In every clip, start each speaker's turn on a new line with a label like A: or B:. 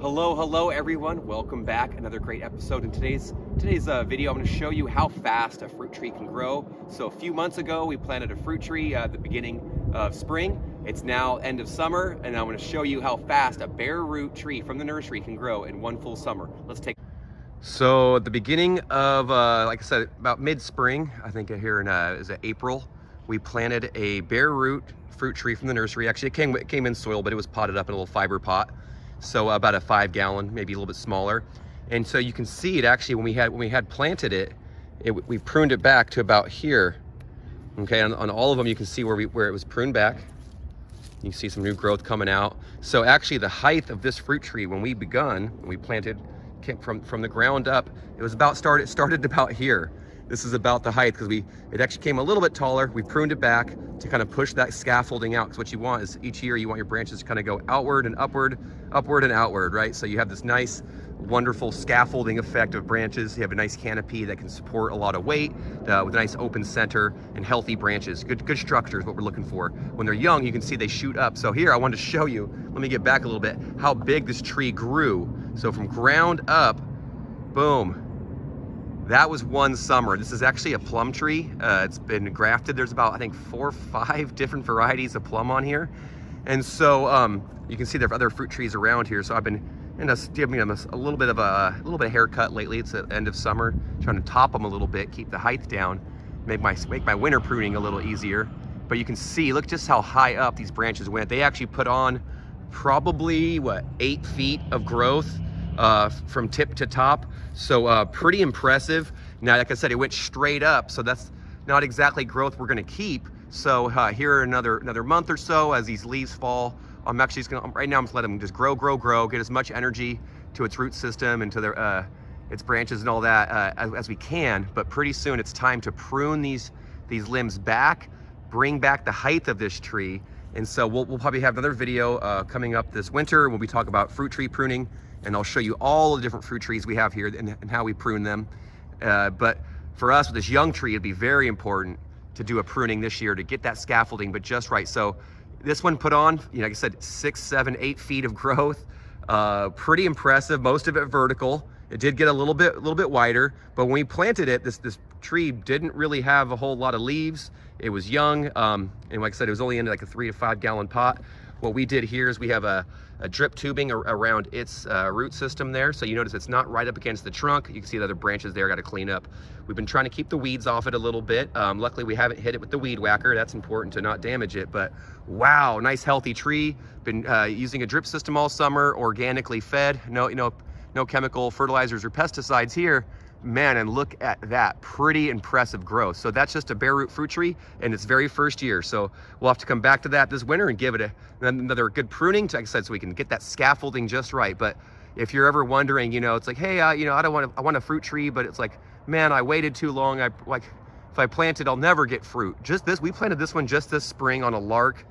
A: Hello everyone. Welcome back. Another great episode. In today's video, I'm going to show you how fast a fruit tree can grow. So a few months ago, we planted a fruit tree at the beginning of spring. It's now end of summer, and I'm going to show you how fast a bare root tree from the nursery can grow in one full summer. Let's take. So at the beginning of, like I said, about mid-spring, I think here in is it April, we planted a bare root fruit tree from the nursery. Actually, it came in soil, but it was potted up in a little fiber pot. So about a 5-gallon, maybe a little bit smaller. And so you can see it actually when we had planted it, we pruned it back to about here. Okay, on all of them you can see where it was pruned back. You can see some new growth coming out. So actually the height of this fruit tree when we planted from the ground up, it was about started about here. This is about the height because it actually came a little bit taller. We pruned it back to kind of push that scaffolding out, because what you want is each year you want your branches to kind of go outward and upward, upward and outward, right? So you have this nice, wonderful scaffolding effect of branches. You have a nice canopy that can support a lot of weight with a nice open center and healthy branches. Good structure is what we're looking for. When they're young, you can see they shoot up. So here I wanted to show you, let me get back a little bit, how big this tree grew. So from ground up, boom. That was one summer. This is actually a plum tree. It's been grafted. There's about, I think, 4 or 5 different varieties of plum on here. And so you can see there are other fruit trees around here. So I've been giving them a little bit of haircut lately. It's the end of summer, trying to top them a little bit, keep the height down, make my winter pruning a little easier. But you can see, look just how high up these branches went. They actually put on probably, 8 feet of growth from tip to top. So pretty impressive. Now, like I said, it went straight up, so that's not exactly growth we're gonna keep. So here another month or so as these leaves fall, I'm actually just gonna, right now I'm just letting them just grow, get as much energy to its root system and to its branches and all that as we can. But pretty soon it's time to prune these limbs back, bring back the height of this tree. And so we'll probably have another video coming up this winter when we talk about fruit tree pruning, and I'll show you all the different fruit trees we have here and how we prune them. But for us with this young tree, it'd be very important to do a pruning this year to get that scaffolding, but just right. So this one put on, like I said, 6, 7, 8 feet of growth. Pretty impressive, most of it vertical. It did get a little bit wider, but when we planted it, this tree didn't really have a whole lot of leaves. It was young, and like I said, it was only in like a 3 to 5 gallon pot. What we did here is we have a drip tubing around its root system there. So you notice it's not right up against the trunk. You can see the other branches there, got to clean up. We've been trying to keep the weeds off it a little bit. Luckily we haven't hit it with the weed whacker. That's important to not damage it, but wow, nice healthy tree. Been using a drip system all summer, organically fed, no chemical fertilizers or pesticides here. Man, and look at that, pretty impressive growth. So that's just a bare root fruit tree in its very first year. So we'll have to come back to that this winter and give it another good pruning, like I said, so we can get that scaffolding just right. But if you're ever wondering, it's like, hey, I want a fruit tree, but it's like, man, I waited too long. If I plant it, I'll never get fruit. We planted this one just this spring on a lark.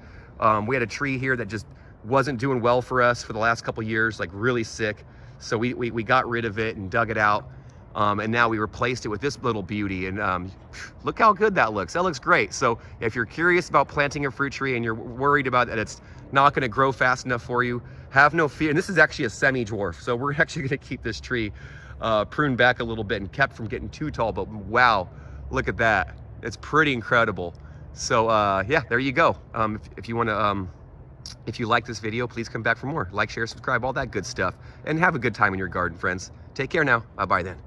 A: We had a tree here that just wasn't doing well for us for the last couple years, like really sick. So we got rid of it and dug it out. And now we replaced it with this little beauty, and look how good that looks. That looks great. So if you're curious about planting a fruit tree and you're worried about that it's not going to grow fast enough for you, have no fear. And this is actually a semi-dwarf, so we're actually going to keep this tree pruned back a little bit and kept from getting too tall. But wow, look at that. It's pretty incredible. So yeah, there you go. If you want to if you like this video, please come back for more. Like, share, subscribe, all that good stuff, and have a good time in your garden, friends. Take care now. Bye then.